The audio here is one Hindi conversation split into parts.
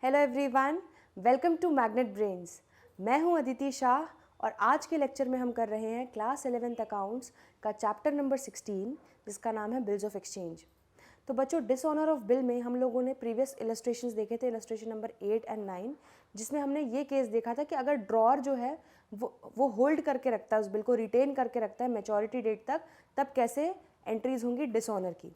Hello everyone, welcome to magnet brains. मैं हूं अदिति शाह और आज के लेक्चर में हम कर रहे हैं क्लास 11th अकाउंट्स का चैप्टर नंबर 16 जिसका नाम है बिल्स ऑफ एक्सचेंज। तो बच्चों, डिसऑनर ऑफ बिल में हम लोगों ने प्रीवियस इलस्ट्रेशंस देखे थे, इलस्ट्रेशन नंबर 8 एंड 9, जिसमें हमने ये केस देखा था कि अगर ड्रॉअर जो है वो होल्ड करके रखता है, उस बिल को रिटेन करके रखता है मैच्योरिटी डेट तक, तब कैसे एंट्रीज होंगी डिसऑनर की।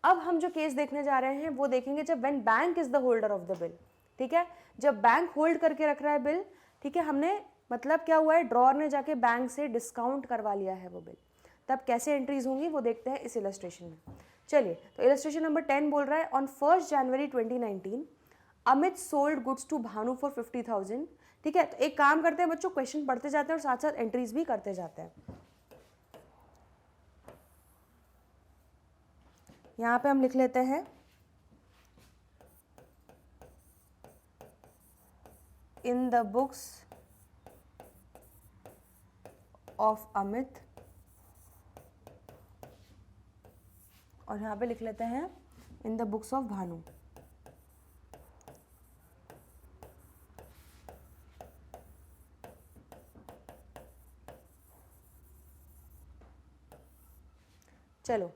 अब हम जो केस देखने जा रहे हैं वो देखेंगे जब when bank is the holder of the bill. ठीक है, जब बैंक होल्ड करके रख रहा है बिल, ठीक है, हमने मतलब क्या हुआ है, ड्रॉअर ने जाके बैंक से डिस्काउंट करवा लिया है वो बिल, तब कैसे एंट्रीज होंगी वो देखते हैं इस इलस्ट्रेशन में। चलिए, तो इलस्ट्रेशन नंबर 10 बोल रहा है on 1 January 2019 Amit sold goods to Bhanu for 50,000। ठीक है, तो एक काम करते हैं बच्चों, क्वेश्चन पढ़ते जाते हैं और साथ साथ एंट्रीज भी करते जाते हैं। यहाँ पे हम लिख लेते हैं इन द बुक्स ऑफ अमित, और यहाँ पे लिख लेते हैं इन द बुक्स ऑफ भानु। चलो,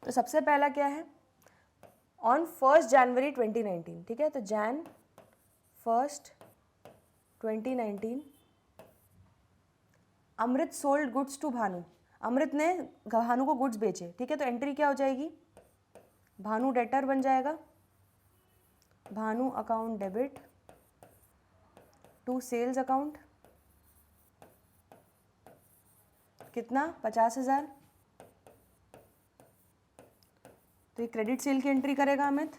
तो सबसे पहला क्या है, ऑन 1 जनवरी 2019। ठीक है, तो जैन 1 2019 अमृत सोल्ड गुड्स टू भानु, अमृत ने भानु को गुड्स बेचे। ठीक है, तो एंट्री क्या हो जाएगी, भानु डेटर बन जाएगा, Bhanu account debit to sales account, कितना 50,000। तो ये क्रेडिट सेल की एंट्री करेगा अमित।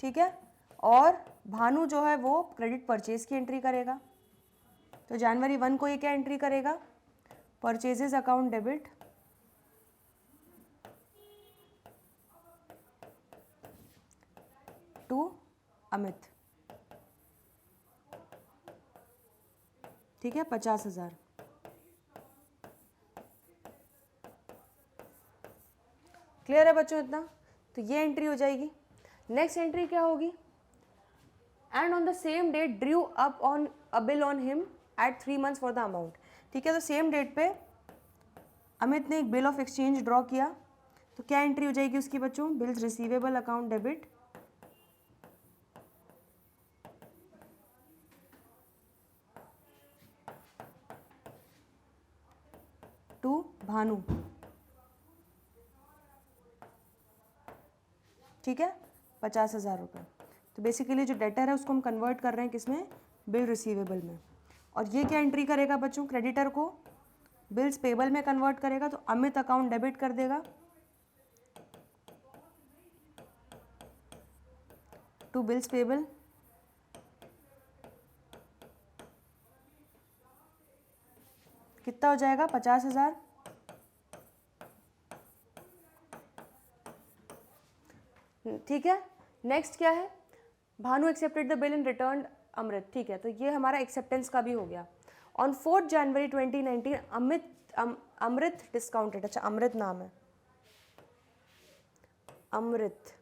ठीक है, और भानु जो है वो क्रेडिट परचेज की एंट्री करेगा। तो जनवरी 1 को ये क्या एंट्री करेगा, purchases account debit to Amit. ठीक है, 50,000। क्लियर है बच्चों इतना? तो ये एंट्री हो जाएगी। नेक्स्ट एंट्री क्या होगी, and on the same date drew up on a bill on him at 3 months for the amount. ठीक है, तो सेम डेट पे अमित ने एक बिल ऑफ एक्सचेंज ड्रॉ किया, तो क्या एंट्री हो जाएगी उसकी बच्चों, bills receivable account debit to Bhanu. ठीक है, 50,000 रुपये। तो बेसिकली जो डेटर है उसको हम कन्वर्ट कर रहे हैं किसमें, बिल रिसीवेबल में। और ये क्या एंट्री करेगा बच्चों, क्रेडिटर को बिल्स पेबल में कन्वर्ट करेगा, तो अमित अकाउंट डेबिट कर देगा टू बिल्स पेबल। कितना हो जाएगा, 50,000। ठीक है, नेक्स्ट क्या है, Bhanu accepted the bill in return Amrit. ठीक है, तो ये हमारा एक्सेप्टेंस का भी हो गया। ऑन 4 जनवरी 2019 अमृत डिस्काउंटेड, अच्छा अमृत नाम है, अमृत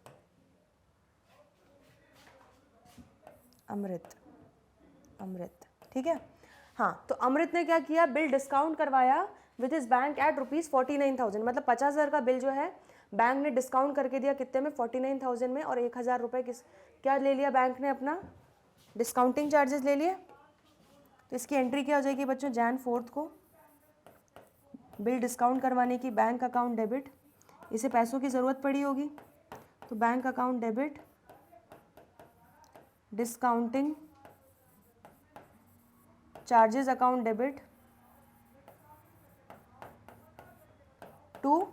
अमृत अमृत। ठीक है, हाँ, तो अमृत ने क्या किया, बिल डिस्काउंट करवाया विद हिज बैंक एट ₹49,000। मतलब 50,000 का बिल जो है बैंक ने डिस्काउंट करके दिया, कितने में, 49,000 में, और 1,000 रुपये क्या ले लिया बैंक ने, अपना डिस्काउंटिंग चार्जेस ले लिए। तो इसकी एंट्री क्या हो जाएगी बच्चों, Jan 4 को बिल डिस्काउंट करवाने की बैंक अकाउंट डेबिट, इसे पैसों की ज़रूरत पड़ी होगी, तो bank account debit discounting charges account debit to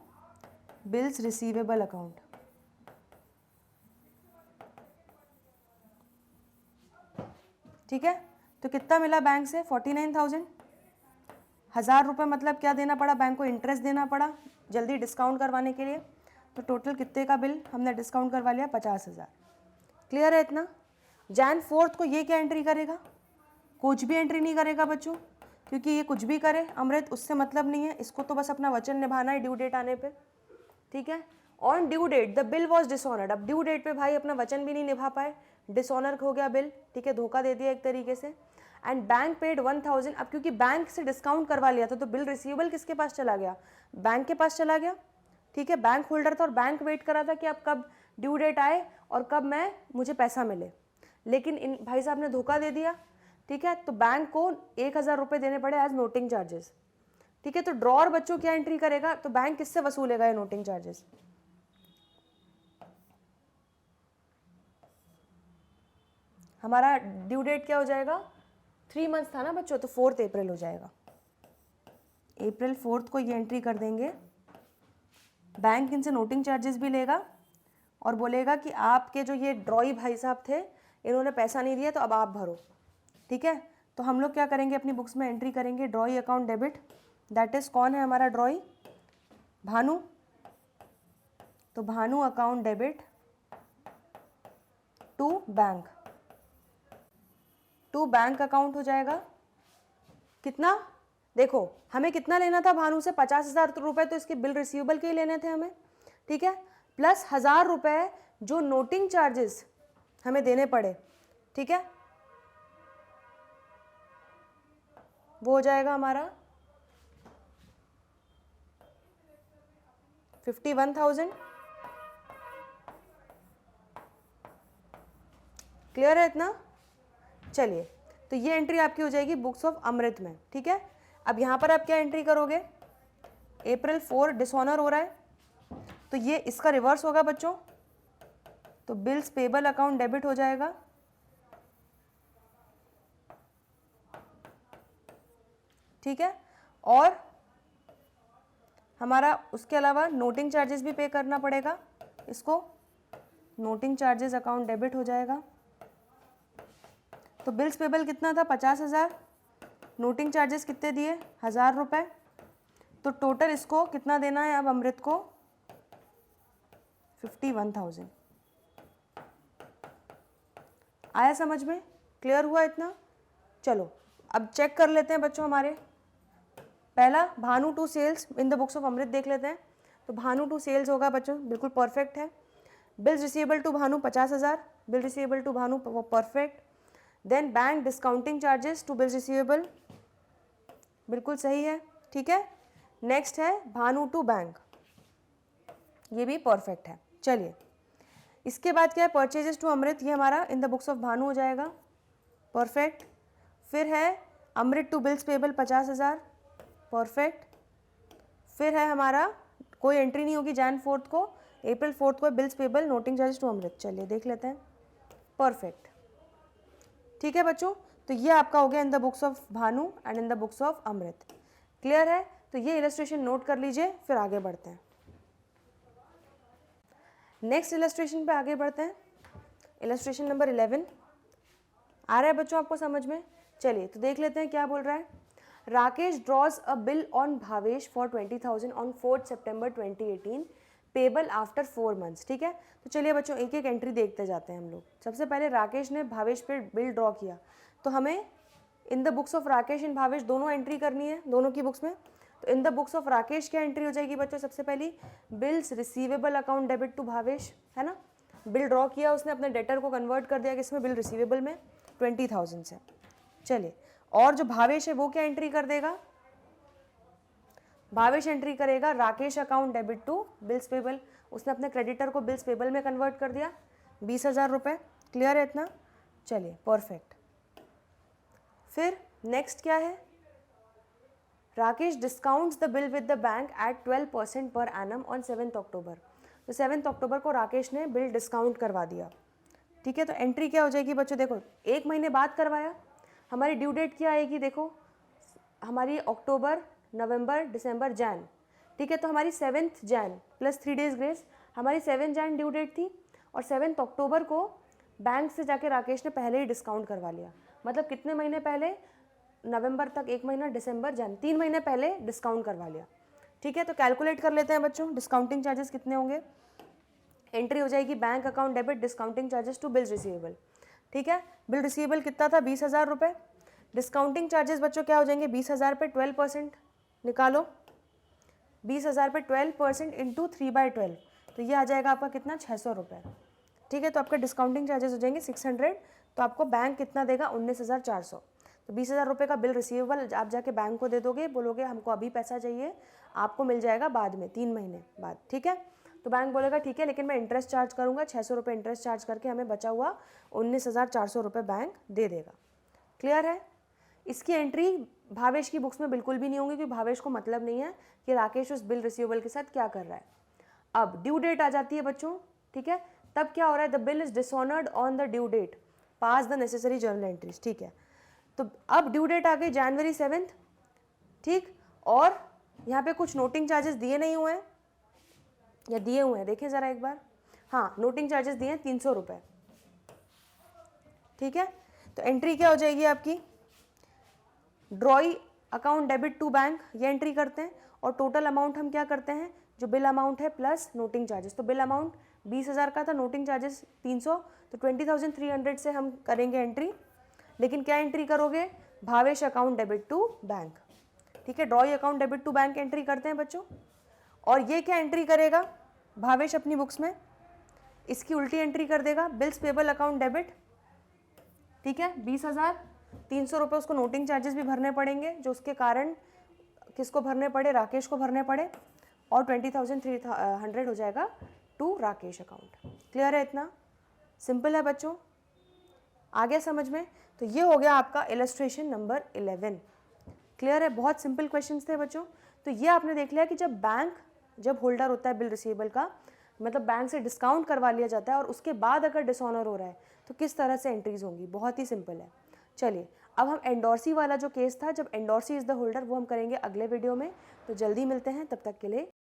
bills receivable account. ठीक है, तो कितना मिला बैंक से, 49,000। 1,000 रुपये मतलब क्या देना पड़ा बैंक को, इंटरेस्ट देना पड़ा जल्दी डिस्काउंट करवाने के लिए। तो टोटल कितने का बिल हमने डिस्काउंट करवा लिया, 50,000। क्लियर है इतना? Jan 4 को ये क्या एंट्री करेगा, कुछ भी एंट्री नहीं करेगा बच्चों, क्योंकि ये कुछ भी करे अमृत उससे मतलब नहीं है, इसको तो बस अपना वचन निभाना है ड्यू डेट आने पे। ठीक है, on due date the bill was dishonoured, अब ड्यू डेट पे भाई अपना वचन भी नहीं निभा पाए, डिसऑनर हो गया बिल, ठीक है, धोखा दे दिया एक तरीके से। एंड बैंक पेड 1000, अब क्योंकि बैंक से डिस्काउंट करवा लिया था तो बिल रिसीवेबल किसके पास चला गया, बैंक के पास चला गया, ठीक है, बैंक होल्डर था और बैंक वेट कर रहा था कि अब कब ड्यू डेट आए और कब मुझे पैसा मिले, लेकिन इन भाई साहब ने धोखा दे दिया, ठीक है, तो बैंक को 1000 रुपये देने पड़े एज नोटिंग चार्जेस, ठीक है। तो ड्रॉर बच्चों क्या एंट्री करेगा, तो बैंक किससे वसूलेगा ये नोटिंग चार्जेस, हमारा ड्यू डेट क्या हो जाएगा, 3 मंथ्स था ना बच्चों, तो 4 अप्रैल हो जाएगा, अप्रैल 4 को ये एंट्री कर देंगे। बैंक इनसे नोटिंग चार्जेस भी लेगा और बोलेगा कि आपके जो ये ड्रॉई भाई साहब थे इन्होंने पैसा नहीं दिया तो अब आप भरो, ठीक है। तो हम लोग क्या करेंगे, अपनी बुक्स में एंट्री करेंगे drawee account debit, that is कौन है हमारा ड्रॉई, भानु, तो Bhanu account debit to bank, to bank account हो जाएगा। कितना, देखो हमें कितना लेना था भानु से, 50,000 रुपये तो इसके बिल रिसीवेबल के ही लेने थे हमें, ठीक है, प्लस 1000 रुपये जो नोटिंग चार्जेस हमें देने पड़े, ठीक है, वो हो जाएगा हमारा 51,000। क्लियर है इतना, चलिए, तो ये एंट्री आपकी हो जाएगी बुक्स ऑफ अमृत में, ठीक है। अब यहाँ पर आप क्या एंट्री करोगे, अप्रैल 4 डिसऑनर हो रहा है, तो ये इसका रिवर्स होगा बच्चों, तो बिल्स पेबल अकाउंट डेबिट हो जाएगा, ठीक है, और हमारा उसके अलावा नोटिंग चार्जेस भी पे करना पड़ेगा इसको, नोटिंग चार्जेस अकाउंट डेबिट हो जाएगा। तो बिल्स पेबल कितना था, 50,000, नोटिंग चार्जेस कितने दिए, 1000 रुपये, तो टोटल इसको कितना देना है अब अमृत को, 51,000। आया समझ में, क्लियर हुआ इतना। चलो अब चेक कर लेते हैं बच्चों, हमारे पहला Bhanu to sales in the books of Amrit देख लेते हैं। तो भानु टू सेल्स होगा बच्चों, बिल्कुल परफेक्ट है। Bills receivable to Bhanu 50,000, bill receivable to Bhanu perfect. Then bank discounting charges to bills receivable, बिल्कुल सही है, ठीक है। नेक्स्ट है भानु टू बैंक, ये भी परफेक्ट है। चलिए इसके बाद क्या है, परचेजेस टू अमृत, ये हमारा इन द बुक्स ऑफ भानु हो जाएगा, परफेक्ट। फिर है अमृत टू बिल्स पेबल 50,000, परफेक्ट। फिर है हमारा कोई एंट्री नहीं होगी जैन 4 को, अप्रैल 4 को bills payable noting charges to Amrit, चलिए देख लेते हैं, परफेक्ट, ठीक है बच्चों। तो ये आपका हो गया in the books of Bhanu and in the books of Amrit, clear है। तो ये इलस्ट्रेशन नोट कर लीजिए, फिर आगे बढ़ते हैं। नेक्स्ट इलस्ट्रेशन पे आगे बढ़ते हैं, इलस्ट्रेशन नंबर 11 आ रहा है बच्चों आपको समझ में। चलिए तो देख लेते हैं क्या बोल रहा है। Rakesh draws a bill on Bhavesh for 20,000 on 4 September 2018 payable after 4 months, ठीक है। तो चलिए बच्चों एक एक एंट्री देखते जाते हैं हम लोग। सबसे पहले राकेश ने भावेश पे बिल ड्रॉ किया, तो हमें in the books of Rakesh and Bhavesh दोनों एंट्री करनी है, दोनों की बुक्स में। तो in the books of Rakesh क्या एंट्री हो जाएगी बच्चों, सबसे पहली bills receivable account debit to Bhavesh, है ना, बिल ड्रॉ किया उसने, अपने डेटर को कन्वर्ट कर दिया किसमें, बिल रिसीवेबल में 20,000 से। चलिए और जो भावेश है वो क्या एंट्री कर देगा, भावेश एंट्री करेगा Rakesh account debit to bills payable, उसने अपने क्रेडिटर को बिल्स पेबल में कन्वर्ट कर दिया 20,000 रुपये, क्लियर है इतना, चलिए परफेक्ट। फिर नेक्स्ट क्या है, Rakesh discounts the bill with the bank at 12% per annum on 7 अक्टूबर। तो 7 अक्टूबर को राकेश ने बिल डिस्काउंट करवा दिया, ठीक है। तो एंट्री क्या हो जाएगी बच्चों, देखो 1 महीने बाद करवाया, हमारी ड्यू डेट क्या आएगी, देखो हमारी अक्टूबर नवंबर दिसंबर जैन, ठीक है। तो हमारी 7 जैन प्लस 3 डेज ग्रेस, हमारी 7 जैन ड्यू डेट थी और 7 अक्टूबर को बैंक से जाके राकेश ने पहले ही डिस्काउंट करवा लिया। मतलब कितने महीने पहले, नवंबर तक 1 महीना, दिसंबर जैन 3 महीने पहले डिस्काउंट करवा लिया, ठीक है। तो कैलकुलेट कर लेते हैं बच्चों, डिस्काउंटिंग चार्जेस कितने होंगे। एंट्री हो जाएगी bank account debit discounting charges to bills receivable, ठीक है। बिल रिसीवेबल कितना था, 20,000 रुपये। डिस्काउंटिंग चार्जेस बच्चों क्या हो जाएंगे, 20,000 पे 12% निकालो, 20,000 पे 12% इंटू 3/12, तो ये आ जाएगा आपका कितना, 600 रुपये। ठीक है, तो आपका डिस्काउंटिंग चार्जेस हो जाएंगे 600, तो आपको बैंक कितना देगा, 19,400। तो 20,000 रुपये का बिल रिसीवेबल आप जाके बैंक को दे दोगे, बोलोगे हमको अभी पैसा चाहिए, आपको मिल जाएगा बाद में 3 महीने बाद। ठीक है, तो बैंक बोलेगा ठीक है, लेकिन मैं इंटरेस्ट चार्ज करूँगा, 600 रुपये इंटरेस्ट चार्ज करके हमें बचा हुआ 19,400 रुपये बैंक दे देगा। क्लियर है? इसकी एंट्री भावेश की बुक्स में बिल्कुल भी नहीं होंगी, क्योंकि भावेश को मतलब नहीं है कि राकेश उस बिल रिसीवेबल के साथ क्या कर रहा है। अब ड्यू डेट आ जाती है बच्चों। ठीक है, तब क्या हो रहा है, the bill is dishonoured on the due date, pass the necessary journal entries. ठीक है, तो अब ड्यू डेट आ गई January 7। ठीक, और यहाँ पे कुछ नोटिंग चार्जेस दिए नहीं हुए हैं या दिए हुए हैं, देखें ज़रा एक बार। हाँ, नोटिंग चार्जेस दिए हैं 300 रुपये। ठीक है, तो एंट्री क्या हो जाएगी आपकी, drawee account debit to bank, ये एंट्री करते हैं, और टोटल अमाउंट हम क्या करते हैं, जो बिल अमाउंट है प्लस नोटिंग चार्जेस। तो बिल अमाउंट 20,000 का था, नोटिंग चार्जेस 300, तो 20,300 से हम करेंगे एंट्री। लेकिन क्या एंट्री करोगे, Bhavesh account debit to bank. ठीक है, drawee account debit to bank entry करते हैं बच्चों। और ये क्या एंट्री करेगा भावेश अपनी बुक्स में, इसकी उल्टी एंट्री कर देगा, बिल्स पेबल अकाउंट डेबिट। ठीक है, 20,300 रुपये उसको नोटिंग चार्जेस भी भरने पड़ेंगे, जो उसके कारण किसको भरने पड़े, राकेश को भरने पड़े, और 20,300 हो जाएगा टू राकेश अकाउंट। क्लियर है? इतना सिंपल है बच्चों, आ गया समझ में? तो ये हो गया आपका इलस्ट्रेशन नंबर 11। क्लियर है? बहुत सिंपल क्वेश्चंस थे बच्चों। तो ये आपने देख लिया कि जब होल्डर होता है बिल रिसीवेबल का, मतलब बैंक से डिस्काउंट करवा लिया जाता है, और उसके बाद अगर डिसऑनर हो रहा है तो किस तरह से एंट्रीज होंगी, बहुत ही सिंपल है। चलिए, अब हम एंडोर्सी वाला जो केस था, जब एंडोर्सी इज द होल्डर, वो हम करेंगे अगले वीडियो में। तो जल्दी मिलते हैं, तब तक के लिए